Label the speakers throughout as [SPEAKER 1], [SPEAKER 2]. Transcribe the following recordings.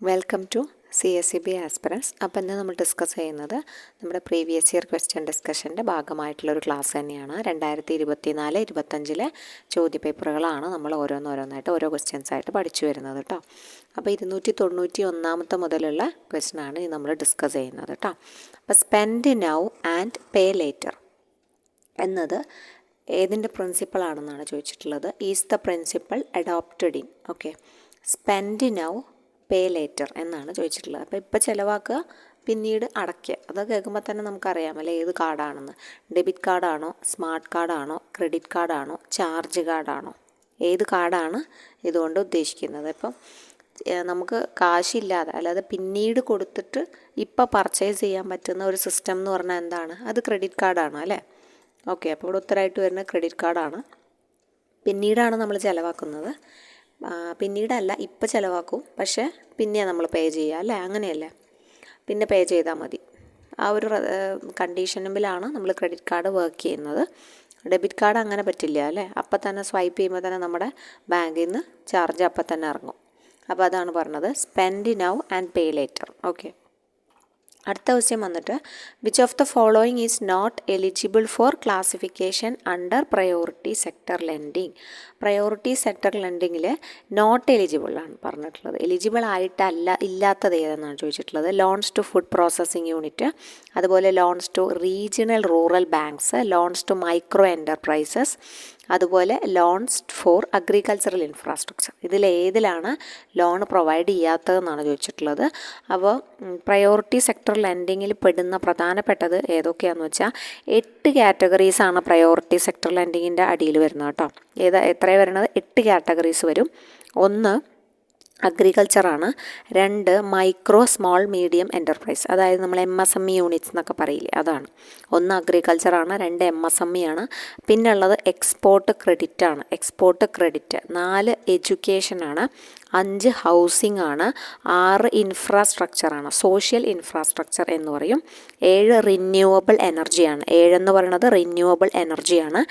[SPEAKER 1] Welcome to CSEB aspirants. അപ്പോൾ ഇന്ന് നമ്മൾ ഡിസ്കസ് ചെയ്യുന്നത് നമ്മുടെ പ്രീവിയസ് ഇയർ ക്വസ്റ്റ്യൻ ഡിസ്കഷൻ്റെ ഭാഗമായിട്ടുള്ളൊരു ക്ലാസ് തന്നെയാണ്. 2024-25 ചോദ്യപേപ്പറുകളാണ് നമ്മൾ ഓരോന്നായിട്ട് ഓരോ ക്വസ്റ്റ്യൻസായിട്ട് പഠിച്ചു വരുന്നത് കേട്ടോ. അപ്പോൾ 291 മുതലുള്ള ക്വസ്റ്റ്യനാണ് ഇനി നമ്മൾ ഡിസ്കസ് ചെയ്യുന്നത് കേട്ടോ. അപ്പോൾ spend now and pay later എന്നത് ഏതിൻ്റെ പ്രിൻസിപ്പിളാണെന്നാണ് ചോദിച്ചിട്ടുള്ളത്. Is the principle adopted in spend now pay later എന്നാണ് ചോദിച്ചിട്ടുള്ളത്. അപ്പോൾ ഇപ്പോൾ ചിലവാക്കുക, പിന്നീട് അടയ്ക്കുക. അത് കേൾക്കുമ്പോൾ തന്നെ നമുക്കറിയാമല്ലോ ഏത് കാർഡാണെന്ന്. ഡെബിറ്റ് കാർഡാണോ, സ്മാർട്ട് കാർഡാണോ, ക്രെഡിറ്റ് കാർഡാണോ, ചാർജ് കാർഡാണോ, ഏത് കാർഡാണ് ഇതുകൊണ്ട് ഉദ്ദേശിക്കുന്നത്. ഇപ്പം നമുക്ക് കാശില്ലാതെ അല്ലാതെ പിന്നീട് കൊടുത്തിട്ട് ഇപ്പോൾ പർച്ചേസ് ചെയ്യാൻ പറ്റുന്ന ഒരു സിസ്റ്റം എന്ന് പറഞ്ഞാൽ എന്താണ്? അത് ക്രെഡിറ്റ് കാർഡാണ് അല്ലേ? ഓക്കെ, അപ്പോൾ ഇവിടെ ഉത്തരമായിട്ട് വരുന്ന ക്രെഡിറ്റ് കാർഡാണ്. പിന്നീടാണ് നമ്മൾ ചിലവാക്കുന്നത്. പിന്നീടല്ല, ഇപ്പോൾ ചിലവാക്കും, പക്ഷേ പിന്നെ നമ്മൾ പേ ചെയ്യുക അല്ലേ? അങ്ങനെയല്ലേ? പിന്നെ പേ ചെയ്താൽ മതി. ആ ഒരു കണ്ടീഷനിലാണ് നമ്മൾ ക്രെഡിറ്റ് കാർഡ് വർക്ക് ചെയ്യുന്നത്. ഡെബിറ്റ് കാർഡ് അങ്ങനെ പറ്റില്ല അല്ലേ? അപ്പം തന്നെ സ്വൈപ്പ് ചെയ്യുമ്പോൾ തന്നെ നമ്മുടെ ബാങ്കിൽ നിന്ന് ചാർജ് അപ്പം തന്നെ ഇറങ്ങും. അപ്പോൾ അതാണ് പറഞ്ഞത് spend now and pay later. Okay, അടുത്ത ക്വസ്റ്റ്യൻ വന്നിട്ട് which of the following is not eligible for classification under priority sector lending. Priority sector ലെൻഡിങ്ങിൽ നോട്ട് എലിജിബിൾ ആണ് പറഞ്ഞിട്ടുള്ളത്. എലിജിബിൾ ആയിട്ടല്ല ഇല്ലാത്തത് ഏതെന്നാണ് ചോദിച്ചിട്ടുള്ളത്. Loans to food processing unit, അതുപോലെ loans to regional rural banks, loans to micro enterprises, അതുപോലെ loans for agricultural infrastructure. ഇതിലേതിലാണ് ലോൺ പ്രൊവൈഡ് ചെയ്യാത്തതെന്നാണ് ചോദിച്ചിട്ടുള്ളത്. അപ്പോൾ പ്രയോറിറ്റി സെക്ടർ ലെൻഡിങ്ങിൽ പെടുന്ന പ്രധാനപ്പെട്ടത് ഏതൊക്കെയാണെന്ന് വെച്ചാൽ 8 കാറ്റഗറീസാണ് പ്രയോറിറ്റി സെക്ടർ ലെൻഡിങ്ങിൻ്റെ അടിയിൽ വരുന്നത് കേട്ടോ. എത്രയാണ് വരുന്നത്? 8 കാറ്റഗറീസ് വരും. 1 അഗ്രികൾച്ചറാണ്, 2 മൈക്രോ സ്മോൾ മീഡിയം എൻ്റർപ്രൈസ്, അതായത് നമ്മൾ MSME യൂണിറ്റ്സ് എന്നൊക്കെ പറയില്ലേ, അതാണ്. 1 അഗ്രികൾച്ചറാണ്, 2 MSME ആണ്. പിന്നുള്ളത് എക്സ്പോർട്ട് ക്രെഡിറ്റ് ആണ്, എക്സ്പോർട്ട് ക്രെഡിറ്റ്. 4 എഡ്യൂക്കേഷനാണ്, 5 ഹൗസിംഗ് ആണ്, 6 ഇൻഫ്രാസ്ട്രക്ചറാണ്, സോഷ്യൽ ഇൻഫ്രാസ്ട്രക്ചർ എന്ന് പറയും. 7 റിന്യൂവബിൾ എനർജിയാണ്, 7 എന്ന് പറയുന്നത് റിന്യൂവബിൾ എനർജിയാണ്.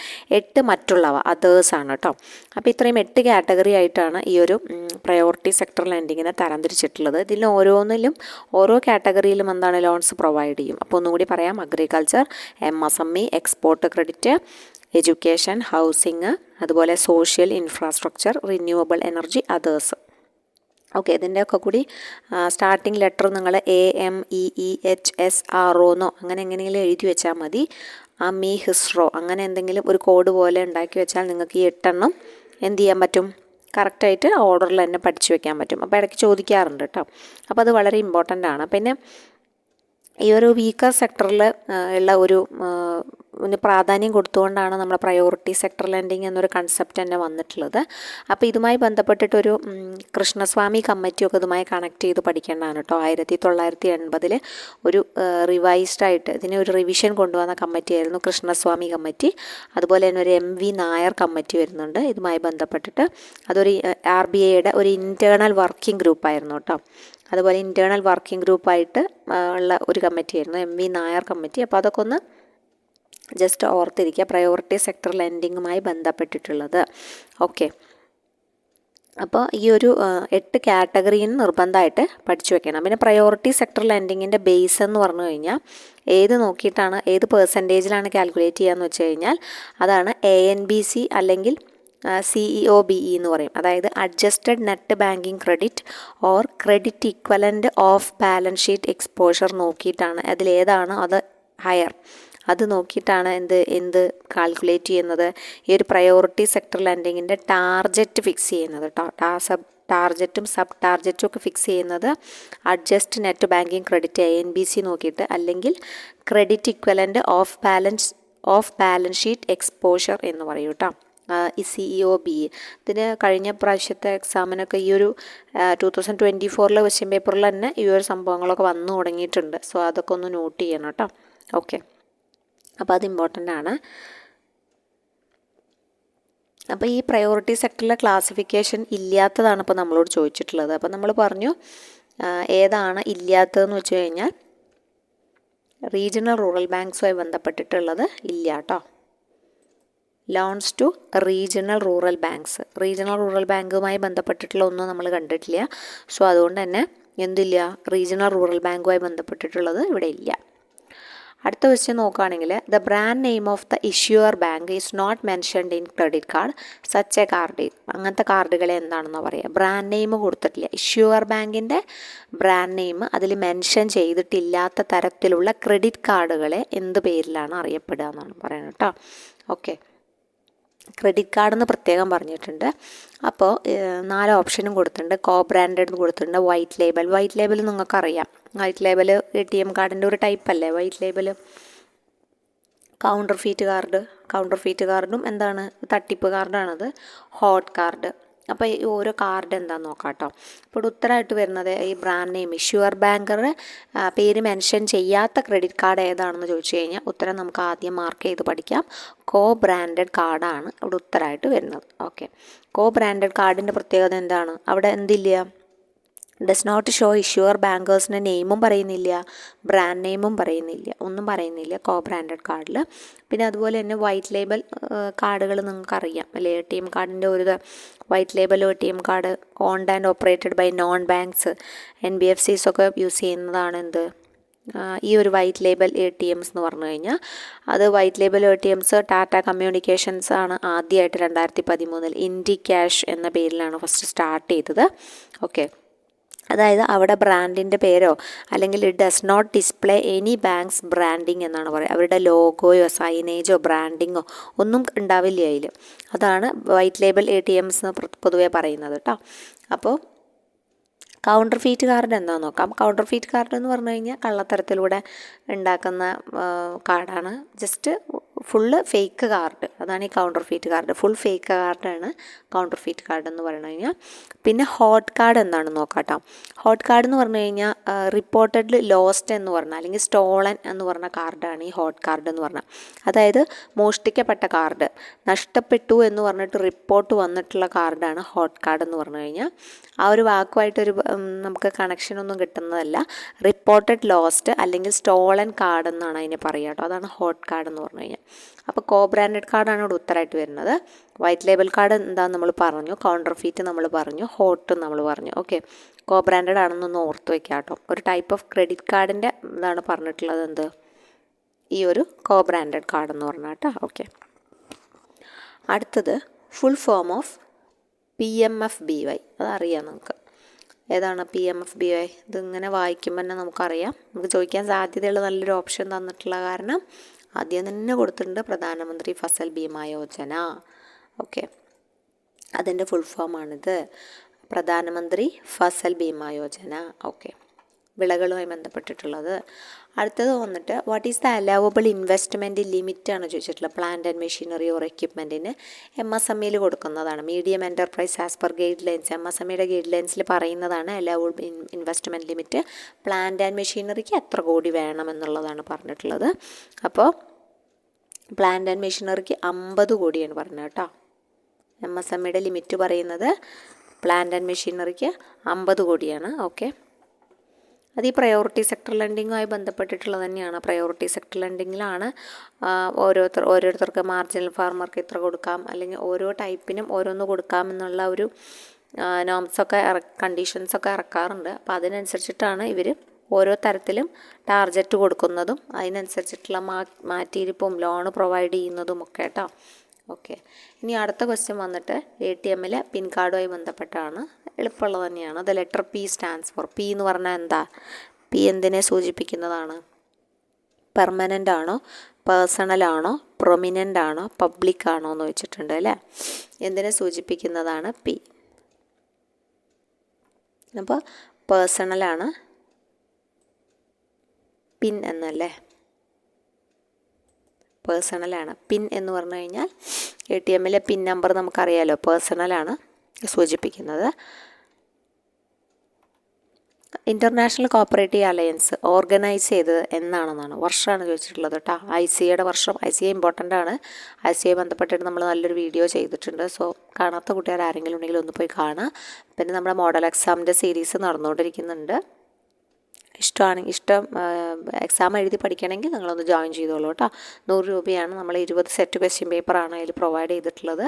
[SPEAKER 1] 8 മറ്റുള്ളവ അതേഴ്സാണ് കേട്ടോ. അപ്പോൾ ഇത്രയും 8 കാറ്റഗറി ആയിട്ടാണ് ഈ ഒരു പ്രയോറിറ്റി സെക്ടർ ലെൻഡിങ്ങിനെ തരംതിരിച്ചിട്ടുള്ളത്. ഇതിൽ ഓരോന്നിലും ഓരോ കാറ്റഗറിയിലും എന്താണ് ലോൺസ് പ്രൊവൈഡ് ചെയ്യും. അപ്പോൾ ഒന്നുകൂടി പറയാം: agriculture, MSME, export credit, education, housing, അതുപോലെ social infrastructure, renewable energy, others. Okay, ഇതിൻ്റെയൊക്കെ കൂടി സ്റ്റാർട്ടിംഗ് ലെറ്റർ നിങ്ങൾ AMEEHSRO എന്നോ അങ്ങനെ എങ്ങനെയെങ്കിലും എഴുതി വെച്ചാൽ മതി. HISRO അങ്ങനെ എന്തെങ്കിലും ഒരു കോഡ് പോലെ ഉണ്ടാക്കി വെച്ചാൽ നിങ്ങൾക്ക് ഈ 8 എണ്ണം എന്ത് ചെയ്യാൻ പറ്റും? കറക്റ്റായിട്ട് ഓർഡറിൽ തന്നെ പഠിച്ചു വെക്കാൻ പറ്റും. അപ്പോൾ ഇടയ്ക്ക് ചോദിക്കാറുണ്ട് കേട്ടോ. അപ്പോൾ അത് വളരെ ഇമ്പോർട്ടൻ്റ് ആണ്. പിന്നെ ഈ ഒരു വീക്കർ സെക്ടറിൽ ഉള്ള ഒരു പ്രാധാന്യം കൊടുത്തുകൊണ്ടാണ് നമ്മുടെ പ്രയോറിറ്റി സെക്ടർ ലെൻഡിങ് എന്നൊരു കൺസെപ്റ്റ് തന്നെ വന്നിട്ടുള്ളത്. അപ്പോൾ ഇതുമായി ബന്ധപ്പെട്ടിട്ടൊരു കൃഷ്ണസ്വാമി കമ്മിറ്റിയൊക്കെ ഇതുമായി കണക്ട് ചെയ്ത് പഠിക്കേണ്ടതാണ് കേട്ടോ. 1980 ഒരു റിവൈസ്ഡ് ആയിട്ട് ഇതിനെ ഒരു റിവിഷൻ കൊണ്ടുവന്ന കമ്മിറ്റിയായിരുന്നു കൃഷ്ണസ്വാമി കമ്മിറ്റി. അതുപോലെ തന്നെ ഒരു MV നായർ കമ്മിറ്റി വരുന്നുണ്ട് ഇതുമായി ബന്ധപ്പെട്ടിട്ട്. അതൊരു RBIയുടെ ഒരു ഇൻറ്റേർണൽ വർക്കിംഗ് ഗ്രൂപ്പായിരുന്നു കേട്ടോ. അതുപോലെ ഇൻറ്റേർണൽ വർക്കിംഗ് ഗ്രൂപ്പായിട്ട് ഉള്ള ഒരു കമ്മിറ്റിയായിരുന്നു MV നായർ കമ്മിറ്റി. അപ്പോൾ അതൊക്കെ ഒന്ന് ജസ്റ്റ് ഓർത്തിരിക്കുക, പ്രയോറിറ്റി സെക്ടർ ലെൻഡിങ്ങുമായി ബന്ധപ്പെട്ടിട്ടുള്ളത്. ഓക്കെ, അപ്പോൾ ഈ ഒരു 8 കാറ്റഗറിയിൽ നിർബന്ധമായിട്ട് പഠിച്ചു വെക്കണം. പിന്നെ പ്രയോറിറ്റി സെക്ടർ ലെൻഡിങ്ങിൻ്റെ ബേസ് എന്ന് പറഞ്ഞു കഴിഞ്ഞാൽ ഏത് നോക്കിയിട്ടാണ്, ഏത് പെർസെൻറ്റേജിലാണ് കാൽക്കുലേറ്റ് ചെയ്യുകയെന്ന് വെച്ച് കഴിഞ്ഞാൽ അതാണ് ANBC അല്ലെങ്കിൽ CEOBE എന്ന് പറയും. അതായത് adjusted net banking credit or credit equivalent of balance sheet exposure നോക്കിയിട്ടാണ് അതിലേതാണ് അത് ഹയർ, അത് നോക്കിയിട്ടാണ് എന്ത് കാൽക്കുലേറ്റ് ചെയ്യുന്നത്. ഈ ഒരു പ്രയോറിറ്റി സെക്ടർ ലെൻഡിങ്ങിൻ്റെ ടാർജറ്റ് ഫിക്സ് ചെയ്യുന്നത് കേട്ടോ. ടാർജറ്റും സബ് ടാർജറ്റും ഒക്കെ ഫിക്സ് ചെയ്യുന്നത് adjust net banking credit ANBC നോക്കിയിട്ട്, അല്ലെങ്കിൽ credit equivalent of balance sheet exposure എന്ന് പറയും കേട്ടോ. ഈ CEOBE ഇതിന് കഴിഞ്ഞ പ്രാവശ്യത്തെ എക്സാമിനൊക്കെ ഈ ഒരു 2024 ക്വസ്റ്റ്യൻ പേപ്പറിൽ തന്നെ ഈ ഒരു സംഭവങ്ങളൊക്കെ വന്നു തുടങ്ങിയിട്ടുണ്ട്. സോ അതൊക്കെ ഒന്ന് നോട്ട് ചെയ്യണം കേട്ടോ. ഓക്കെ, അപ്പോൾ അത് ഇമ്പോർട്ടൻ്റ് ആണ്. അപ്പോൾ ഈ പ്രയോറിറ്റി സെക്ടറിലെ ക്ലാസിഫിക്കേഷൻ ഇല്ലാത്തതാണ് ഇപ്പോൾ നമ്മളോട് ചോദിച്ചിട്ടുള്ളത്. അപ്പോൾ നമ്മൾ പറഞ്ഞു ഏതാണ് ഇല്ലാത്തതെന്ന് വെച്ച് കഴിഞ്ഞാൽ റീജിയണൽ റൂറൽ ബാങ്ക്സുമായി ബന്ധപ്പെട്ടിട്ടുള്ളത് ഇല്ല കേട്ടോ. Loans to regional rural banks, regional rural ബാങ്കുമായി ബന്ധപ്പെട്ടിട്ടുള്ള ഒന്നും നമ്മൾ കണ്ടിട്ടില്ല. സോ അതുകൊണ്ട് തന്നെ എന്തില്ല, റീജിയണൽ റൂറൽ ബാങ്കുമായി ബന്ധപ്പെട്ടിട്ടുള്ളത് ഇവിടെ ഇല്ല. അടുത്ത ക്വസ്റ്റ്യൻ നോക്കുകയാണെങ്കിൽ the brand name of the issuer bank is not mentioned in credit card such a card. അങ്ങനത്തെ കാർഡുകളെ എന്താണെന്ന് പറയുക, ബ്രാൻഡ് നെയിം കൊടുത്തിട്ടില്ല. ഇഷ്യൂവർ ബാങ്കിൻ്റെ ബ്രാൻഡ് നെയിം അതിൽ മെൻഷൻ ചെയ്തിട്ടില്ലാത്ത തരത്തിലുള്ള ക്രെഡിറ്റ് കാർഡുകളെ എന്ത് പേരിലാണ് അറിയപ്പെടുക എന്നാണ് പറയുന്നത് കേട്ടോ. ഓക്കെ, ക്രെഡിറ്റ് കാർഡെന്ന് പ്രത്യേകം പറഞ്ഞിട്ടുണ്ട്. അപ്പോൾ 4 ഓപ്ഷനും കൊടുത്തിട്ടുണ്ട്. കോ ബ്രാൻഡഡ് കൊടുത്തിട്ടുണ്ട്, വൈറ്റ് ലേബൽ നിങ്ങൾക്കറിയാം. വൈറ്റ് ലേബൽ ATM കാർഡിൻ്റെ ഒരു ടൈപ്പ് അല്ലേ വൈറ്റ് ലേബൽ. കൗണ്ടർ ഫീറ്റ് കാർഡും എന്താണ്, തട്ടിപ്പ് കാർഡാണത്. Hot card. അപ്പോൾ ഈ ഓരോ കാർഡ് എന്താണെന്ന് നോക്കാം കേട്ടോ. ഇപ്പോൾ ഉത്തരമായിട്ട് വരുന്നത് ഈ ബ്രാൻഡ് നെയിം ഇഷ്യൂവർ ബാങ്കറുടെ പേര് മെൻഷൻ ചെയ്യാത്ത ക്രെഡിറ്റ് കാർഡ് ഏതാണെന്ന് ചോദിച്ചു കഴിഞ്ഞാൽ ഉത്തരം നമുക്ക് ആദ്യം മാർക്ക് ചെയ്ത് പഠിക്കാം. കോ ബ്രാൻഡഡ് കാർഡാണ് ഇവിടെ ഉത്തരമായിട്ട് വരുന്നത്. ഓക്കെ, കോ ബ്രാൻഡഡ് കാർഡിൻ്റെ പ്രത്യേകത എന്താണ്, അവിടെ എന്തില്ല, ഡസ് നോട്ട് ഷോ ഇഷ്യൂവർ ബാങ്കേഴ്സിൻ്റെ നെയിമും പറയുന്നില്ല, ബ്രാൻഡ് നെയിമും പറയുന്നില്ല, ഒന്നും പറയുന്നില്ല കോ ബ്രാൻഡഡ് കാർഡിൽ. പിന്നെ അതുപോലെ തന്നെ വൈറ്റ് ലേബൽ കാർഡുകൾ നിങ്ങൾക്കറിയാം അല്ലേ. ATM കാർഡിൻ്റെ ഒരു white label ATM card owned and operated by non banks NBFCs ഒക്കെ യൂസ് ചെയ്യുന്നതാണ് എന്ത്, ഈ ഒരു വൈറ്റ് ലേബൽ ATMs എന്ന് പറഞ്ഞു കഴിഞ്ഞാൽ. അത് white label ATMs Tata communications ആണ് ആദ്യമായിട്ട് 2013 ഇൻഡി ക്യാഷ് എന്ന പേരിലാണ് ഫസ്റ്റ് സ്റ്റാർട്ട് ചെയ്തത്. ഓക്കെ, അതായത് അവിടെ ബ്രാൻഡിൻ്റെ പേരോ അല്ലെങ്കിൽ it does not display any banks branding എന്നാണ് പറയുക. അവരുടെ ലോഗോയോ സൈനേജോ ബ്രാൻഡിങ്ങോ ഒന്നും ഉണ്ടാവില്ല അതിൽ. അതാണ് വൈറ്റ് ലേബൽ ATMs പൊതുവേ പറയുന്നത് കേട്ടോ. അപ്പോൾ കൗണ്ടർ ഫീറ്റ് കാർഡ് എന്താണെന്ന് നോക്കാം. കൗണ്ടർ ഫീറ്റ് കാർഡ് എന്ന് പറഞ്ഞു കഴിഞ്ഞാൽ കള്ളത്തരത്തിലൂടെ ഉണ്ടാക്കുന്ന കാർഡാണ്. ജസ്റ്റ് ഫുള്ള് ഫേക്ക് കാർഡ്, അതാണ് ഈ counter feet card. Full fake കാർഡാണ് കൗണ്ടർ ഫീറ്റ് കാർഡ് എന്ന് പറഞ്ഞു കഴിഞ്ഞാൽ. പിന്നെ ഹോട്ട് കാർഡ് എന്താണെന്ന് നോക്കാം കേട്ടോ. ഹോട്ട് കാർഡ് എന്ന് പറഞ്ഞു കഴിഞ്ഞാൽ റിപ്പോർട്ടഡ്ലി ലോസ്റ്റ് എന്ന് പറഞ്ഞാൽ അല്ലെങ്കിൽ സ്റ്റോളൻ എന്ന് പറഞ്ഞ കാർഡാണ് ഈ ഹോട്ട് കാർഡ് എന്ന് പറഞ്ഞാൽ. അതായത് മോഷ്ടിക്കപ്പെട്ട കാർഡ്, നഷ്ടപ്പെട്ടു എന്ന് പറഞ്ഞിട്ട് റിപ്പോർട്ട് വന്നിട്ടുള്ള കാർഡാണ് ഹോട്ട് കാർഡ് എന്ന് പറഞ്ഞു കഴിഞ്ഞാൽ. ആ ഒരു വാക്കുമായിട്ടൊരു നമുക്ക് കണക്ഷനൊന്നും കിട്ടുന്നതല്ല. റിപ്പോർട്ടഡ് ലോസ്റ്റ് അല്ലെങ്കിൽ സ്റ്റോളൻ കാർഡ് എന്നാണ് അതിനെ പറയുക കേട്ടോ. അതാണ് ഹോട്ട് കാർഡ് എന്ന് പറഞ്ഞു കഴിഞ്ഞാൽ. അപ്പോൾ കോ ബ്രാൻഡഡ് കാർഡാണ് ഇവിടെ ഉത്തരമായിട്ട് വരുന്നത്. വൈറ്റ് ലേബൽ കാർഡ് എന്താണെന്ന് നമ്മൾ പറഞ്ഞു, കൗണ്ടർ ഫീറ്റ് നമ്മൾ പറഞ്ഞു, ഹോട്ടും നമ്മൾ പറഞ്ഞു. ഓക്കെ, കോ ബ്രാൻഡഡ് ആണെന്നൊന്ന് ഓർത്ത് വയ്ക്കുക കേട്ടോ. ഒരു ടൈപ്പ് ഓഫ് ക്രെഡിറ്റ് കാർഡിൻ്റെ ഇതാണ് പറഞ്ഞിട്ടുള്ളത് എന്ത്, ഈ ഒരു കോ ബ്രാൻഡഡ് കാർഡ് എന്ന് പറഞ്ഞാൽ കേട്ടോ. ഓക്കെ, അടുത്തത് ഫുൾ ഫോം ഓഫ് PMFBY. അതറിയാം നമുക്ക്. ഏതാണ് PMFBY? ഇതിങ്ങനെ വായിക്കുമ്പോൾ തന്നെ നമുക്കറിയാം. നമുക്ക് ചോദിക്കാൻ സാധ്യതയുള്ള നല്ലൊരു ഓപ്ഷൻ തന്നിട്ടുള്ള കാരണം ആദ്യം തന്നെ കൊടുത്തിട്ടുണ്ട്, പ്രധാനമന്ത്രി ഫസൽ ബീമ യോജന. ഓക്കെ, അതിൻ്റെ ഫുൾ ഫോമാണിത്, പ്രധാനമന്ത്രി ഫസൽ ബീമ യോജന. ഓക്കെ, വിളകളുമായി ബന്ധപ്പെട്ടിട്ടുള്ളത്. അടുത്തത് വന്നിട്ട് what is the allowable investment limit ആണ് ചോദിച്ചിട്ടുള്ളത്. പ്ലാന്റ് ആൻഡ് മെഷീനറി ഓർ എക്യുപ്മെൻറ്റിന് MSMEയിൽ കൊടുക്കുന്നതാണ്. Medium enterprise as per guidelines, MSMEയുടെ ഗൈഡ് ലൈൻസിൽ പറയുന്നതാണ് allowable investment limit. Plant and മെഷീനറിക്ക് എത്ര കോടി വേണം എന്നുള്ളതാണ് പറഞ്ഞിട്ടുള്ളത്. അപ്പോൾ പ്ലാന്റ് ആൻഡ് മെഷീനറിക്ക് 50 കോടിയാണ് പറഞ്ഞത് കേട്ടോ. MSMEയുടെ ലിമിറ്റ് പറയുന്നത് പ്ലാന്റ് ആൻഡ് മെഷീനറിക്ക് 50 കോടിയാണ്. ഓക്കെ, അത് ഈ പ്രയോറിറ്റി സെക്ടർ ലെൻഡിങ്ങുമായി ബന്ധപ്പെട്ടിട്ടുള്ളത് തന്നെയാണ്. പ്രയോറിറ്റി സെക്ടർ ലെൻഡിങ്ങിലാണ് ഓരോരുത്തർക്ക് മാർജിനൽ ഫാർമർക്ക് ഇത്ര കൊടുക്കാം, അല്ലെങ്കിൽ ഓരോ ടൈപ്പിനും ഓരോന്ന് കൊടുക്കാമെന്നുള്ള ഒരു നോംസൊക്കെ കണ്ടീഷൻസൊക്കെ ഇറക്കാറുണ്ട്. അപ്പോൾ അതിനനുസരിച്ചിട്ടാണ് ഇവർ ഓരോ തരത്തിലും ടാർജറ്റ് കൊടുക്കുന്നതും അതിനനുസരിച്ചിട്ടുള്ള മാറ്റിയിരിപ്പും ലോണ് പ്രൊവൈഡ് ചെയ്യുന്നതും ഒക്കെ കേട്ടോ. ഓക്കെ, ഇനി അടുത്ത ക്വസ്റ്റ്യൻ വന്നിട്ട് ATMലെ പിൻ കാർഡുമായി ബന്ധപ്പെട്ടാണ്. എളുപ്പമുള്ളത് തന്നെയാണ്. The letter P stands for. P എന്ന് പറഞ്ഞാൽ എന്താ? P എന്തിനെ സൂചിപ്പിക്കുന്നതാണ്? പെർമനൻ്റ് ആണോ, പേഴ്സണൽ ആണോ, പ്രൊമിനൻ്റ് ആണോ, പബ്ലിക് ആണോ എന്ന് വെച്ചിട്ടുണ്ട് അല്ലേ. എന്തിനെ സൂചിപ്പിക്കുന്നതാണ് P? അപ്പോൾ പേഴ്സണലാണ് പിൻ എന്നല്ലേ, പേഴ്സണലാണ്. പിൻ എന്ന് പറഞ്ഞു കഴിഞ്ഞാൽ ATMലെ പിൻ നമ്പർ നമുക്കറിയാലോ, പേഴ്സണലാണ് സൂചിപ്പിക്കുന്നത്. ഇൻ്റർനാഷണൽ കോപ്പറേറ്റീവ് അലയൻസ് ഓർഗനൈസ് ചെയ്തത് എന്നാണെന്നാണ്, വർഷമാണ് ചോദിച്ചിട്ടുള്ളത് കേട്ടോ. ICAയുടെ വർഷം. ICA ഇമ്പോർട്ടൻ്റ് ആണ്. ICA ബന്ധപ്പെട്ടിട്ട് നമ്മൾ നല്ലൊരു വീഡിയോ ചെയ്തിട്ടുണ്ട്. സോ കാണാത്ത കൂട്ടുകാർ ആരെങ്കിലും ഉണ്ടെങ്കിൽ ഒന്ന് പോയി കാണാം. പിന്നെ നമ്മുടെ മോഡൽ എക്സാമിൻ്റെ സീരീസ് നടന്നുകൊണ്ടിരിക്കുന്നുണ്ട്. എക്സാം എഴുതി പഠിക്കണമെങ്കിൽ നിങ്ങളൊന്ന് ജോയിൻ ചെയ്തോളൂ കേട്ടോ. 100 രൂപയാണ്. നമ്മൾ 20 സെറ്റ് ക്വസ്റ്റ്യൻ പേപ്പറാണ് അതിൽ പ്രൊവൈഡ് ചെയ്തിട്ടുള്ളത്.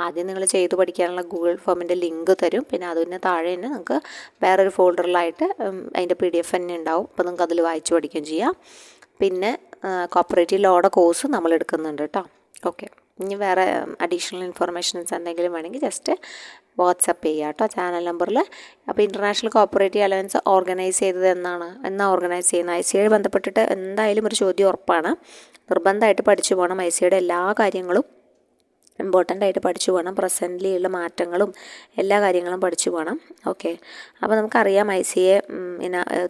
[SPEAKER 1] ആദ്യം നിങ്ങൾ ചെയ്ത് പഠിക്കാനുള്ള ഗൂഗിൾ ഫോമിൻ്റെ ലിങ്ക് തരും. പിന്നെ അതിന് താഴെ തന്നെ നിങ്ങൾക്ക് വേറൊരു ഫോൾഡറിലായിട്ട് അതിൻ്റെ PDF തന്നെ ഉണ്ടാവും. അപ്പോൾ നിങ്ങൾക്ക് അതിൽ വായിച്ച് പഠിക്കുകയും ചെയ്യാം. പിന്നെ കോപ്പറേറ്റീവ് ലോയുടെ കോഴ്സ് നമ്മൾ എടുക്കുന്നുണ്ട് കേട്ടോ. ഓക്കെ, ഇനി വേറെ അഡീഷണൽ ഇൻഫർമേഷൻസ് എന്തെങ്കിലും വേണമെങ്കിൽ ജസ്റ്റ് വാട്സപ്പ് ചെയ്യുക കേട്ടോ ചാനൽ നമ്പറിൽ. അപ്പോൾ ഇൻ്റർനാഷണൽ കോപ്പറേറ്റീവ് അലവൻസ് ഓർഗനൈസ് ചെയ്തത് എന്നാണ് ഓർഗനൈസ് ചെയ്യുന്നത്? ICAI ബന്ധപ്പെട്ടിട്ട് എന്തായാലും ഒരു ചോദ്യം ഉറപ്പാണ്. നിർബന്ധമായിട്ട് പഠിച്ചു പോകണം. ICAIയുടെ എല്ലാ കാര്യങ്ങളും ഇമ്പോർട്ടൻ്റ് ആയിട്ട് പഠിച്ചു പോകണം. പ്രസൻ്റ്ലി ഉള്ള മാറ്റങ്ങളും എല്ലാ കാര്യങ്ങളും പഠിച്ചു പോകണം. ഓക്കെ, അപ്പോൾ നമുക്കറിയാം ICAI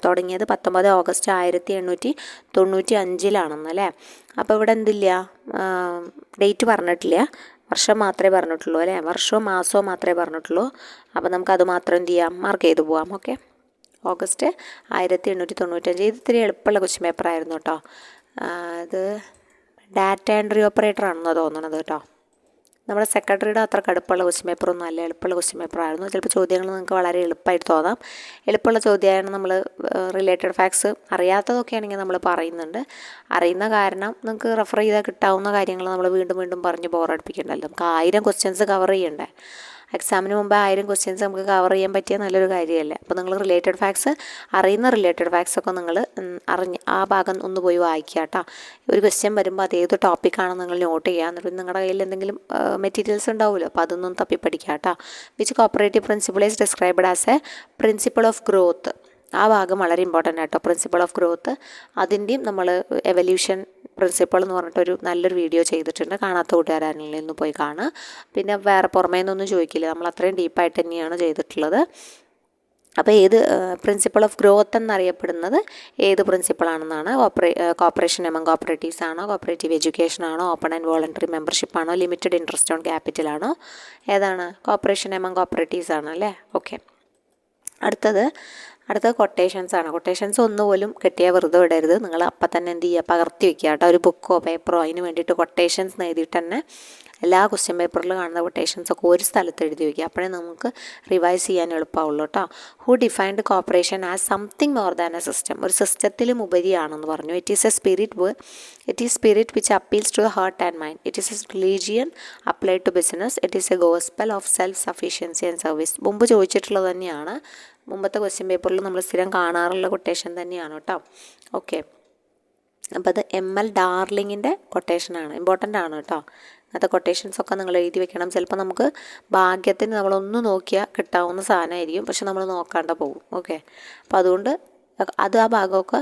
[SPEAKER 1] തുടങ്ങിയത് 19 ഓഗസ്റ്റ് 1895 അല്ലേ. അപ്പോൾ ഇവിടെ എന്തില്ല, ഡേറ്റ് പറഞ്ഞിട്ടില്ല, വർഷം മാത്രമേ പറഞ്ഞിട്ടുള്ളൂ അല്ലേ. വർഷവും മാസവും മാത്രമേ പറഞ്ഞിട്ടുള്ളൂ. അപ്പോൾ നമുക്കത് മാത്രം എന്ത് ചെയ്യാം, മാർക്ക് ചെയ്ത് പോവാം. Okay, August 1895. ഇത് ഇത്തിരി എളുപ്പമുള്ള ക്വസ്റ്റ്യൻ പേപ്പറായിരുന്നു കേട്ടോ. ഇത് ഡാറ്റ എൻട്രി ഓപ്പറേറ്റർ ആണെന്ന് തോന്നുന്നത് കേട്ടോ. നമ്മുടെ സെക്രട്ടറിയുടെ അത്ര കടുപ്പമുള്ള ക്വസ്റ്റ്യൻ പേപ്പറൊന്നും അല്ല, എളുപ്പമുള്ള ക്വസ്റ്റ്യൻ പേപ്പറായിരുന്നു. ചിലപ്പോൾ ചോദ്യങ്ങൾ നിങ്ങൾക്ക് വളരെ എളുപ്പമായിട്ട് തോന്നാം. എളുപ്പമുള്ള ചോദ്യമാണ്. നമ്മൾ റിലേറ്റഡ് ഫാക്ട്സ് അറിയാത്തതൊക്കെ ആണെങ്കിൽ നമ്മൾ പറയുന്നുണ്ട്. അറിയുന്ന കാരണം നിങ്ങൾക്ക് റെഫർ ചെയ്താൽ കിട്ടാവുന്ന കാര്യങ്ങൾ നമ്മൾ വീണ്ടും വീണ്ടും പറഞ്ഞ് ബോറടിപ്പിക്കണ്ടല്ലോ. നമുക്ക് 1000 ക്വസ്റ്റ്യൻസ് കവർ ചെയ്യണ്ടേ. എക്സാമിന് മുമ്പ് 1000 ക്വസ്റ്റ്യൻസ് നമുക്ക് കവർ ചെയ്യാൻ പറ്റിയ നല്ലൊരു കാര്യമല്ലേ. അപ്പോൾ നിങ്ങൾ റിലേറ്റഡ് ഫാക്ട്സ് റിലേറ്റഡ് ഫാക്ട്സ് ഒക്കെ നിങ്ങൾ ആ ഭാഗം ഒന്ന് പോയി വായിക്കുക കേട്ടോ. ഒരു ക്വസ്റ്റ്യൻ വരുമ്പോൾ അത് ഏത് ടോപ്പിക്കാണെന്ന് നിങ്ങൾ നോട്ട് ചെയ്യുക. എന്നിട്ട് നിങ്ങളുടെ കയ്യിൽ എന്തെങ്കിലും മെറ്റീരിയൽസ് ഉണ്ടാവുമല്ലോ, അപ്പോൾ അതൊന്നും തപ്പി പഠിക്കുക കേട്ടോ. Which cooperative principle is described as A principle of growth. ആ ഭാഗം വളരെ ഇമ്പോർട്ടൻ്റ് ആട്ടോ, പ്രിൻസിപ്പിൾ ഓഫ് ഗ്രോത്ത്. അതിൻ്റെയും നമ്മൾ എവല്യൂഷൻ പ്രിൻസിപ്പിൾ എന്ന് പറഞ്ഞിട്ടൊരു നല്ലൊരു വീഡിയോ ചെയ്തിട്ടുണ്ട്. കാണാത്ത കൂട്ടുകാരാണെങ്കിൽ ഒന്ന് പോയി കാണുക. പിന്നെ വേറെ പുറമേ നിന്നൊന്നും ചോദിക്കില്ല, നമ്മൾ അത്രയും ഡീപ്പായിട്ട് തന്നെയാണ് ചെയ്തിട്ടുള്ളത്. അപ്പോൾ ഏത് പ്രിൻസിപ്പിൾ ഓഫ് ഗ്രോത്ത് എന്നറിയപ്പെടുന്നത് ഏത് പ്രിൻസിപ്പിളാണെന്നാണ്? കോപ്പറേഷൻ എമംഗ് കോപ്പറേറ്റീവ്സ് ആണോ, കോപ്പറേറ്റീവ് എഡ്യൂക്കേഷൻ ആണോ, ഓപ്പൺ ആൻഡ് വോളണ്ടറി മെമ്പർഷിപ്പ് ആണോ, ലിമിറ്റഡ് ഇൻട്രസ്റ്റ് ഓൺ ക്യാപിറ്റൽ ആണോ? ഏതാണ്? കോപ്പറേഷൻ എമംഗ് കോപ്പറേറ്റീവ്സ് ആണ് അല്ലേ. ഓക്കെ, അടുത്തത് കൊട്ടേഷൻസ് ആണ്. കൊട്ടേഷൻസ് ഒന്നുപോലും കിട്ടിയാൽ വെറുതെ വിടരുത്. നിങ്ങൾ അപ്പം തന്നെ എന്ത് ചെയ്യുക, പകർത്തി വയ്ക്കുക കേട്ടോ. ഒരു ബുക്കോ പേപ്പറോ അതിന് വേണ്ടിയിട്ട് കൊട്ടേഷൻസ് എഴുതിയിട്ട് തന്നെ എല്ലാ ക്വസ്റ്റ്യൻ പേപ്പറിൽ കാണുന്ന കൊട്ടേഷൻസൊക്കെ ഒരു സ്ഥലത്ത് എഴുതി വയ്ക്കുക. അപ്പോഴേ നമുക്ക് റിവൈസ് ചെയ്യാൻ എളുപ്പമാവുള്ളൂ കേട്ടോ. Who defined cooperation as something more than a system? ഒരു സിസ്റ്റത്തിലും ഉപരിയാണെന്ന് പറഞ്ഞു. It is spirit which appeals to the heart and mind. It is a religion applied to business. It is a gospel of self sufficiency and service. മുമ്പ് ചോദിച്ചിട്ടുള്ളത് തന്നെയാണ്. മുമ്പത്തെ question പേപ്പറിൽ നമ്മൾ സ്ഥിരം കാണാറുള്ള കൊട്ടേഷൻ തന്നെയാണ് കേട്ടോ. ഓക്കെ, അപ്പോൾ അത് ML ഡാർലിങ്ങിൻ്റെ കൊട്ടേഷനാണ്. ഇമ്പോർട്ടൻ്റ് ആണ് കേട്ടോ. അങ്ങനത്തെ കൊട്ടേഷൻസൊക്കെ നിങ്ങൾ എഴുതി വെക്കണം. ചിലപ്പോൾ നമുക്ക് ഭാഗ്യത്തിന് നമ്മളൊന്ന് നോക്കിയാൽ കിട്ടാവുന്ന സാധനമായിരിക്കും, പക്ഷെ നമ്മൾ നോക്കാണ്ട് പോകും. ഓക്കെ, അപ്പോൾ അതുകൊണ്ട് ആ ഭാഗമൊക്കെ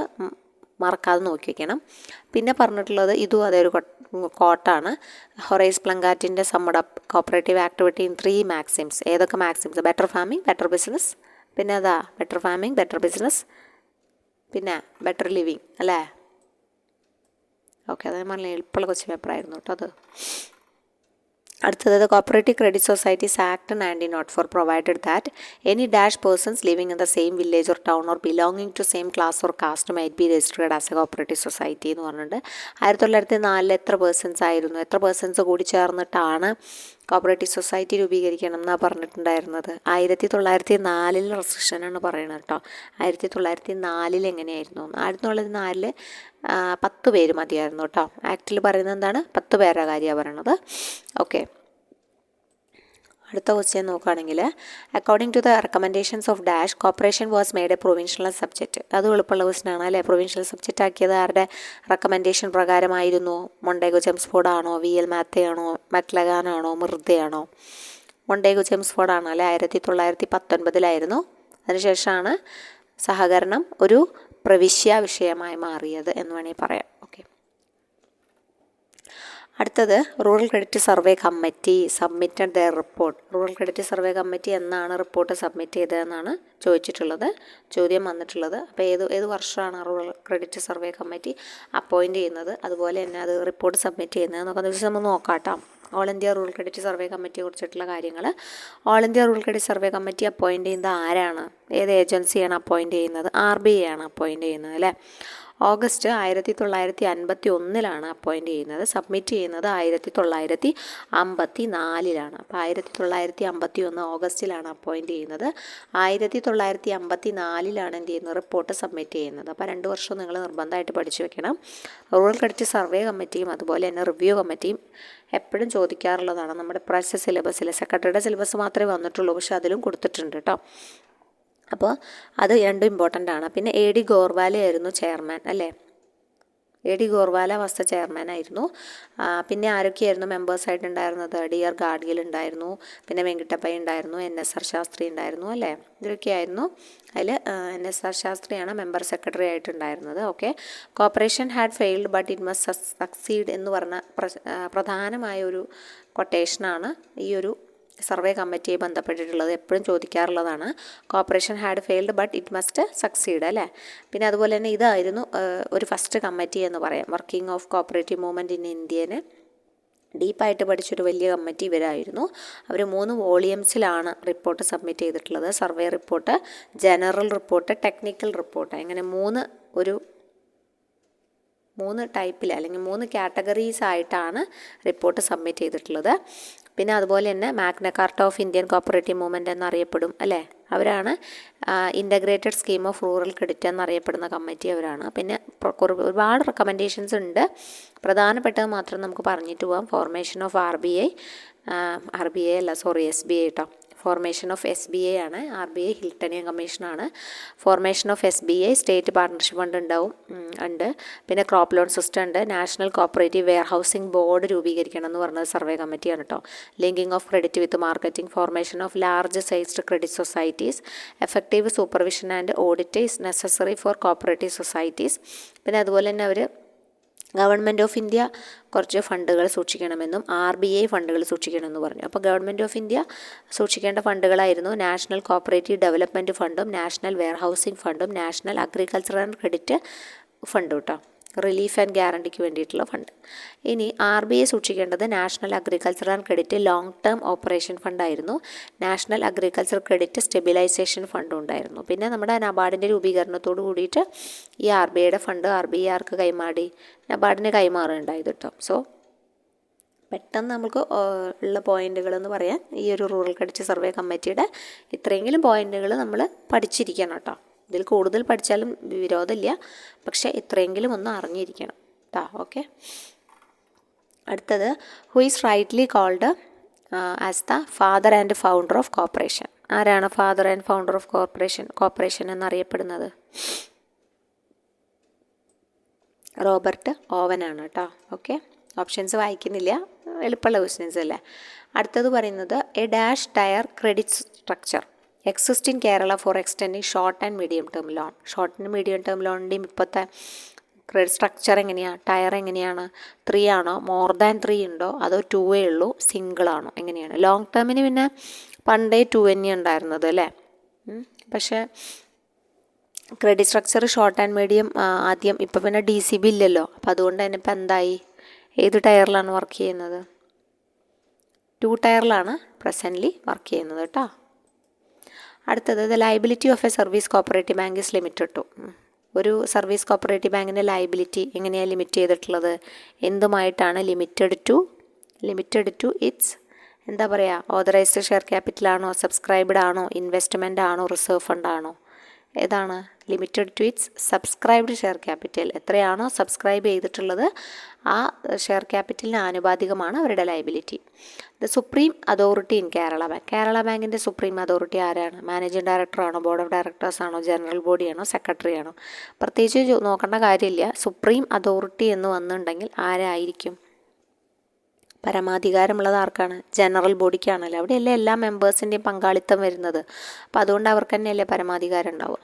[SPEAKER 1] മറക്കാതെ നോക്കി വയ്ക്കണം. പിന്നെ പറഞ്ഞിട്ടുള്ളത് ഇതും അതേ ഒരു കോട്ടാണ്. ഹൊറൈസ് പ്ലങ്കാറ്റിൻ്റെ summed up cooperative activity in 3 maxims. ഏതൊക്കെ maxims? Better farming, better business, പിന്നെ ബെറ്റർ ഫാമിംഗ്, ബെറ്റർ ബിസിനസ്, പിന്നെ ബെറ്റർ ലിവിങ് അല്ലേ. ഓക്കെ, അത് നല്ല എളുപ്പമുള്ള ക്വസ്റ്റ്യൻ പേപ്പറായിരുന്നു കേട്ടോ അത്. അടുത്തത് cooperative credit societies act 1904 provided that any dash persons living in the same village or town or belonging to same class or caste might be registered as a cooperative society എന്ന് പറഞ്ഞിട്ടുണ്ട്. 1904 എത്ര persons ആയിരുന്നു? എത്ര persons കൂടി ചേർന്നിട്ടാണ് cooperative society രൂപീകരിക്കണം എന്നാണ് പറഞ്ഞിട്ടുണ്ടായിരുന്നത്? 1904 റെസ്ട്രിക്ഷനാണ് പറയുന്നത് കേട്ടോ. 1904 എങ്ങനെയായിരുന്നു? 1904 10 പേര് മതിയായിരുന്നു കേട്ടോ. ആക്റ്റിൽ പറയുന്നത് എന്താണ്? 10 പേരുടെ കാര്യമാണ് പറയണത്. ഓക്കെ, അടുത്ത ക്വസ്റ്റ്യൻ നോക്കുകയാണെങ്കിൽ according to the recommendations of dash cooperation was made a provincial subject. അത് എളുപ്പമുള്ള ക്വസ്റ്റ്യൻ ആണ് അല്ലേ. പ്രൊവിൻഷ്യൽ സബ്ജക്റ്റ് ആക്കിയത് ആരുടെ റെക്കമെൻഡേഷൻ പ്രകാരമായിരുന്നു? മൊണ്ടേഗോ ചെംസ്ഫോർഡ് ആണോ, VL മാത്തേ ആണോ, മക്ലഗാൻ ആണോ, മിർദയാണോ? മൊണ്ടേഗോ ചെംസ്ഫോർഡ് ആണ് അല്ലേ. 1919 അതിനുശേഷമാണ് സഹകരണം ഒരു പ്രവിശ്യ വിഷയമായി മാറിയത് എന്ന് വേണമെങ്കിൽ പറയാം. ഓക്കെ, അടുത്തത് rural credit survey committee submitted their report. Rural credit survey committee എന്നാണ് റിപ്പോർട്ട് സബ്മിറ്റ് ചെയ്തതെന്നാണ് ചോദിച്ചിട്ടുള്ളത്, ചോദ്യം വന്നിട്ടുള്ളത്. അപ്പോൾ ഏത് വർഷമാണ് rural credit survey committee appoint ചെയ്യുന്നത്, അതുപോലെ തന്നെ അത് റിപ്പോർട്ട് സബ്മിറ്റ് ചെയ്യുന്നത് എന്നൊക്കെ ദിവസം നമ്മൾ നോക്കാം കേട്ടോ. All India rural credit survey കമ്മിറ്റിയെ കുറിച്ചിട്ടുള്ള കാര്യങ്ങൾ. All India rural credit survey committee appoint ചെയ്യുന്നത് ആരാണ്? ഏത് ഏജൻസിയാണ് അപ്പോയിൻറ്റ് ചെയ്യുന്നത്? RBI ആണ് അപ്പോയിൻറ്റ് ചെയ്യുന്നത് അല്ലേ. ഓഗസ്റ്റ് 1951 അപ്പോയിൻറ്റ് ചെയ്യുന്നത്. സബ്മിറ്റ് ചെയ്യുന്നത് 1954 അപ്പോൾ 1951 ഓഗസ്റ്റിലാണ് അപ്പോയിൻറ്റ് ചെയ്യുന്നത്. 1954 എന്ത് ചെയ്യുന്നത്, റിപ്പോർട്ട് സബ്മിറ്റ് ചെയ്യുന്നത്. അപ്പോൾ 2 വർഷം നിങ്ങൾ നിർബന്ധമായിട്ട് പഠിച്ചു വെക്കണം. റൂറൽ ക്രെഡിറ്റ് സർവേ കമ്മിറ്റിയും അതുപോലെ തന്നെ റിവ്യൂ കമ്മിറ്റിയും എപ്പോഴും ചോദിക്കാറുള്ളതാണ്. നമ്മുടെ പ്രാവശ്യ സിലബസിൽ സെക്രട്ടറിയുടെ സിലബസ് മാത്രമേ വന്നിട്ടുള്ളൂ, പക്ഷേ അതിലും കൊടുത്തിട്ടുണ്ട് കേട്ടോ. അപ്പോൾ അത് രണ്ടും ഇമ്പോർട്ടൻ്റ് ആണ്. പിന്നെ എ ഡി ഗോർവാല ആയിരുന്നു ചെയർമാൻ അല്ലേ. A D Gorwala was the chairman ആയിരുന്നു. പിന്നെ ആരൊക്കെയായിരുന്നു മെമ്പേഴ്സായിട്ടുണ്ടായിരുന്നത്? ഡി.ആർ. ഗാഡ്ഗിൽ ഉണ്ടായിരുന്നു, പിന്നെ വെങ്കിട്ടപ്പയ്യ ഉണ്ടായിരുന്നു, എൻ.എസ്.ആർ. ശാസ്ത്രി ഉണ്ടായിരുന്നു അല്ലേ. ഇതൊക്കെയായിരുന്നു. അതിൽ എൻ.എസ്.ആർ. ശാസ്ത്രിയാണ് മെമ്പർ സെക്രട്ടറി ആയിട്ടുണ്ടായിരുന്നത്. Okay. Cooperation had failed but it must succeed എന്ന് പറഞ്ഞ പ്രധാനമായ ഒരു കൊട്ടേഷനാണ് ഈ ഒരു സർവേ കമ്മിറ്റിയെ ബന്ധപ്പെട്ടിട്ടുള്ളത്. എപ്പോഴും ചോദിക്കാറുള്ളതാണ്. Cooperation had failed but it must succeed അല്ലേ. പിന്നെ അതുപോലെ തന്നെ ഇതായിരുന്നു ഒരു ഫസ്റ്റ് കമ്മിറ്റി എന്ന് പറയാം. Working of cooperative movement in Indian ഡീപ്പായിട്ട് പഠിച്ചൊരു വലിയ കമ്മിറ്റി ഇവരായിരുന്നു. അവർ 3 വോളിയംസിലാണ് റിപ്പോർട്ട് സബ്മിറ്റ് ചെയ്തിട്ടുള്ളത്. Survey report, general report, technical report, അങ്ങനെ 3 ടൈപ്പിൽ അല്ലെങ്കിൽ 3 കാറ്റഗറീസ് ആയിട്ടാണ് റിപ്പോർട്ട് സബ്മിറ്റ് ചെയ്തിട്ടുള്ളത്. പിന്നെ അതുപോലെ തന്നെ Magna Carta of Indian cooperative movement എന്നറിയപ്പെടും അല്ലേ. അവരാണ് integrated scheme of rural credit എന്നറിയപ്പെടുന്ന കമ്മിറ്റി അവരാണ്. പിന്നെ ഒരുപാട് റെക്കമെൻഡേഷൻസ് ഉണ്ട്. പ്രധാനപ്പെട്ടത് മാത്രം നമുക്ക് പറഞ്ഞിട്ട് പോകാം. ഫോർമേഷൻ ഓഫ് SBI കേട്ടോ. ഫോർമേഷൻ ഓഫ് SBI ആണ്. RBI ഹിൽട്ടണിയൻ കമ്മീഷനാണ്. Formation of SBI state partnership fund ഉണ്ട്. പിന്നെ ക്രോപ്പ് ലോൺ സിസ്റ്റം ഉണ്ട്. National cooperative warehousing board രൂപീകരിക്കണം എന്ന് പറഞ്ഞത് സർവേ കമ്മിറ്റിയാണ് കേട്ടോ. Linking of credit with marketing, formation of large sized credit societies, effective supervision and audit is necessary for cooperative societies. പിന്നെ അതുപോലെ തന്നെ അവർ ഗവൺമെൻറ് ഓഫ് ഇന്ത്യ കുറച്ച് ഫണ്ടുകൾ സൂക്ഷിക്കണമെന്നും RBI ഫണ്ടുകൾ സൂക്ഷിക്കണമെന്ന് പറഞ്ഞു. അപ്പോൾ ഗവൺമെൻറ് ഓഫ് ഇന്ത്യ സൂക്ഷിക്കേണ്ട ഫണ്ടുകളായിരുന്നു നാഷണൽ കോപ്പറേറ്റീവ് ഡെവലപ്മെൻറ്റ് ഫണ്ടും നാഷണൽ വെയർ ഹൗസിംഗ് ഫണ്ടും നാഷണൽ അഗ്രികൾച്ചർ ആൻഡ് ക്രെഡിറ്റ് ഫണ്ടും കേട്ടോ. റിലീഫ് ആൻഡ് ഗ്യാരണ്ടിക്ക് വേണ്ടിയിട്ടുള്ള ഫണ്ട്. ഇനി RBI സൂക്ഷിക്കേണ്ടത് national agriculture and credit long term operation ഫണ്ടായിരുന്നു. നാഷണൽ അഗ്രികൾച്ചർ ക്രെഡിറ്റ് സ്റ്റെബിലൈസേഷൻ ഫണ്ടും ഉണ്ടായിരുന്നു. പിന്നെ നമ്മുടെ നബാർഡിൻ്റെ രൂപീകരണത്തോട് കൂടിയിട്ട് ഈ RBIയുടെ ഫണ്ട് RBI ആർക്ക് കൈമാറി? നബാർഡിന് കൈമാറുകയുണ്ടായത് കേട്ടോ. സോ പെട്ടെന്ന് നമുക്ക് ഉള്ള പോയിന്റുകളെന്ന് പറയാൻ ഈ ഒരു റൂറൽ ക്രെഡിറ്റ് സർവേ കമ്മിറ്റിയുടെ ഇത്രയെങ്കിലും പോയിന്റുകൾ നമ്മൾ പഠിച്ചിരിക്കണം കേട്ടോ. ഇതിൽ കൂടുതൽ പഠിച്ചാലും വിരോധമില്ല, പക്ഷേ ഇത്രയെങ്കിലും ഒന്ന് അറിഞ്ഞിരിക്കണം കേട്ടോ. ഓക്കെ. അടുത്തത് who is rightly called as the father and founder of cooperation. ആരാണ് father and founder of cooperation എന്നറിയപ്പെടുന്നത്? റോബർട്ട് ഓവനാണ് കേട്ടോ. ഓക്കെ. ഓപ്ഷൻസ് വായിക്കുന്നില്ല, എളുപ്പമുള്ള ക്വസ്റ്റ്യൻസ് അല്ലേ. അടുത്തത് പറയുന്നത് a dash tier credit structure exist in Kerala for extending short and medium term loan. Short and medium term ലോണിൻ്റെയും ഇപ്പോഴത്തെ ക്രെഡിറ്റ് സ്ട്രക്ചർ എങ്ങനെയാണ്? ടയർ എങ്ങനെയാണ്? 3 ആണോ? മോർ ദാൻ 3 ഉണ്ടോ? അതോ 2 ഉള്ളൂ? സിംഗിളാണോ? എങ്ങനെയാണ്? ലോങ് ടേമിന് പിന്നെ പണ്ടേ 2 തന്നെ ഉണ്ടായിരുന്നത് അല്ലേ. പക്ഷേ credit structure short and medium ആദ്യം, ഇപ്പോൾ പിന്നെ DCB ഇല്ലല്ലോ. അപ്പോൾ അതുകൊണ്ട് തന്നെ ഇപ്പം എന്തായി? ഏത് ടയറിലാണ് വർക്ക് ചെയ്യുന്നത്? 2 ടയറിലാണ് പ്രസൻ്റ്ലി വർക്ക് ചെയ്യുന്നത് കേട്ടോ. അടുത്തത് the liability of a service cooperative bank is limited to. ഒരു സർവീസ് കോപ്പറേറ്റീവ് ബാങ്കിൻ്റെ ലയബിലിറ്റി എങ്ങനെയാണ് ലിമിറ്റ് ചെയ്തിട്ടുള്ളത്? എന്തുമായിട്ടാണ്? ലിമിറ്റഡ് ടു ഇറ്റ്സ് എന്താ പറയുക, ഓതറൈസ്ഡ് ഷെയർ ക്യാപിറ്റലാണോ, സബ്സ്ക്രൈബ്ഡ് ആണോ, ഇൻവെസ്റ്റ്മെൻ്റ് ആണോ, റിസർവ് ഫണ്ടാണോ? ഏതാണ്? Limited to its subscribed share capital. എത്രയാണോ സബ്സ്ക്രൈബ് ചെയ്തിട്ടുള്ളത് ആ ഷെയർ ക്യാപിറ്റലിന് ആനുപാതികമാണ് അവരുടെ liability. The supreme authority in Kerala bank. Kerala ബാങ്കിൻ്റെ സുപ്രീം അതോറിറ്റി ആരാണ്? മാനേജിംഗ് ഡയറക്ടറാണോ, ബോർഡ് ഓഫ് ഡയറക്ടേഴ്സാണോ, ജനറൽ ബോഡിയാണോ, സെക്രട്ടറി ആണോ? പ്രത്യേകിച്ച് നോക്കേണ്ട കാര്യമില്ല. സുപ്രീം അതോറിറ്റി എന്ന് വന്നിട്ടുണ്ടെങ്കിൽ ആരായിരിക്കും? പരമാധികാരമുള്ളത് ആർക്കാണ്? ജനറൽ ബോഡിക്കാണല്ലോ. അവിടെയല്ലേ എല്ലാ മെമ്പേഴ്സിൻ്റെയും പങ്കാളിത്തം വരുന്നത്. അപ്പോൾ അതുകൊണ്ട് അവർക്ക് തന്നെയല്ലേ പരമാധികാരം ഉണ്ടാവുക.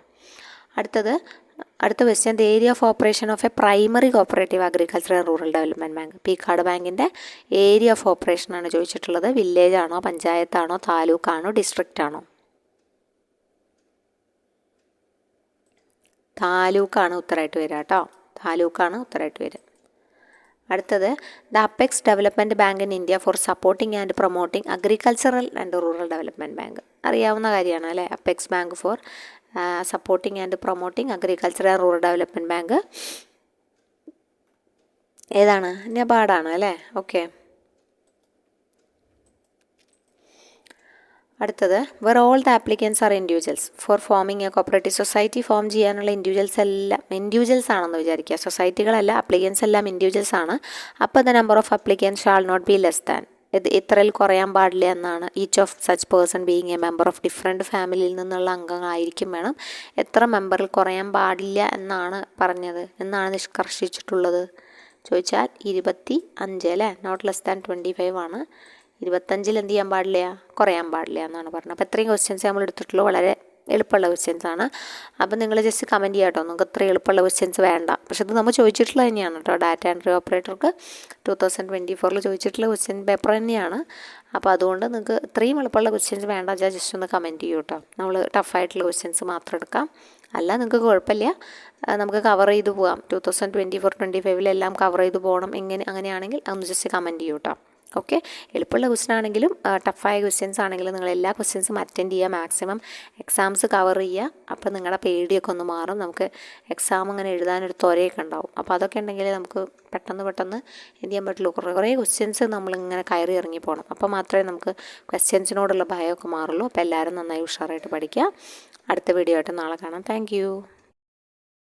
[SPEAKER 1] അടുത്ത question the area of operation of a primary cooperative agriculture and rural development bank. പീക്കാട് ബാങ്കിൻ്റെ ഏരിയ ഓഫ് ഓപ്പറേഷനാണ് ചോദിച്ചിട്ടുള്ളത്. വില്ലേജ് ആണോ, പഞ്ചായത്താണോ, താലൂക്കാണോ, ഡിസ്ട്രിക്റ്റ് ആണോ? താലൂക്കാണ് ഉത്തരമായിട്ട് വരിക കേട്ടോ. താലൂക്കാണ് ഉത്തരമായിട്ട് വരിക. അടുത്തത് the apex development bank in India for supporting and promoting agricultural and rural development bank. അറിയാവുന്ന കാര്യമാണ് അല്ലേ. Apex bank for supporting and promoting agriculture and rural development bank ഏതാണ്? നബാർഡാണ് അല്ലേ? ഓക്കെ. അടുത്തത്, where all the applicants are individuals for forming a cooperative society. Form ചെയ്യാനുള്ള individuals ആണെന്ന് വിചാരിക്കുക. സൊസൈറ്റികളല്ല, ആപ്ലിക്കൻസ് എല്ലാം ഇൻഡിവിജ്വൽസ് ആണ്. അപ്പോൾ the number of applicants shall not be less than, ഇത്രയിൽ കുറയാൻ പാടില്ല എന്നാണ്. Each of such person being A member of different ഫാമിലിയിൽ നിന്നുള്ള അംഗങ്ങളായിരിക്കും വേണം. എത്ര മെമ്പറിൽ കുറയാൻ പാടില്ല എന്നാണ് പറഞ്ഞത്, എന്നാണ് നിഷ്കർഷിച്ചിട്ടുള്ളത് ചോദിച്ചാൽ 25 അല്ലേ? നോട്ട് ലെസ് ദാൻ 25 ആണ്. 25 എന്ത് ചെയ്യാൻ പാടില്ല? കുറയാൻ പാടില്ല എന്നാണ് പറഞ്ഞത്. അപ്പോൾ ഇത്രയും ക്വസ്റ്റ്യൻസ് നമ്മൾ എടുത്തിട്ടുള്ളൂ. വളരെ എളുപ്പമുള്ള ക്വസ്റ്റ്യൻസ് ആണ്. അപ്പോൾ നിങ്ങൾ ജസ്റ്റ് കമൻറ്റ് ചെയ്യാം കേട്ടോ, നിങ്ങൾക്ക് ഇത്ര എളുപ്പമുള്ള ക്വസ്റ്റ്യൻസ് വേണ്ട. പക്ഷെ ഇത് നമ്മൾ ചോദിച്ചിട്ടുള്ളത് തന്നെയാണ് കേട്ടോ. ഡാറ്റ എൻട്രി ഓപ്പറേറ്റർക്ക് 2024 ചോദിച്ചിട്ടുള്ള ക്വസ്റ്റ്യൻ പേപ്പർ തന്നെയാണ്. അപ്പോൾ അതുകൊണ്ട് നിങ്ങൾക്ക് ഇത്രയും എളുപ്പമുള്ള ക്വസ്റ്റ്യൻസ് വേണ്ട, ജസ്റ്റ് ഒന്ന് കമൻറ്റ് ചെയ്യൂ കേട്ടോ. നമ്മൾ ടഫായിട്ടുള്ള ക്വസ്റ്റ്യൻസ് മാത്രം എടുക്കാം. അല്ല നിങ്ങൾക്ക് കുഴപ്പമില്ല, നമുക്ക് കവർ ചെയ്ത് പോകാം. 2024-25 കവർ ചെയ്ത് പോകണം. അങ്ങനെയാണെങ്കിൽ അതൊന്ന് ജസ്റ്റ് കമൻറ്റ് ചെയ്യൂ കേട്ടോ. ഓക്കെ. എളുപ്പമുള്ള ക്വസ്റ്റ്യൻ ആണെങ്കിലും ടഫായ ക്വസ്റ്റ്യൻസ് ആണെങ്കിലും നിങ്ങൾ എല്ലാ ക്വസ്റ്റ്യൻസും അറ്റൻഡ് ചെയ്യുക, മാക്സിമം എക്സാംസ് കവർ ചെയ്യുക. അപ്പോൾ നിങ്ങളുടെ പേടിയൊക്കെ ഒന്ന് മാറും. നമുക്ക് എക്സാം അങ്ങനെ എഴുതാനൊരു ത്വരയൊക്കെ ഉണ്ടാവും. അപ്പോൾ അതൊക്കെ ഉണ്ടെങ്കിൽ നമുക്ക് പെട്ടെന്ന് എന്ത് ചെയ്യാൻ പറ്റുള്ളൂ. കുറേ ക്വസ്റ്റ്യൻസ് നമ്മളിങ്ങനെ കയറി ഇറങ്ങി പോകണം. അപ്പോൾ മാത്രമേ നമുക്ക് ക്വസ്റ്റ്യൻസിനോടുള്ള ഭയമൊക്കെ മാറുള്ളൂ. അപ്പോൾ എല്ലാവരും നന്നായി ഉഷാറായിട്ട് പഠിക്കുക. അടുത്ത വീഡിയോ ആയിട്ട് നാളെ കാണാം. താങ്ക്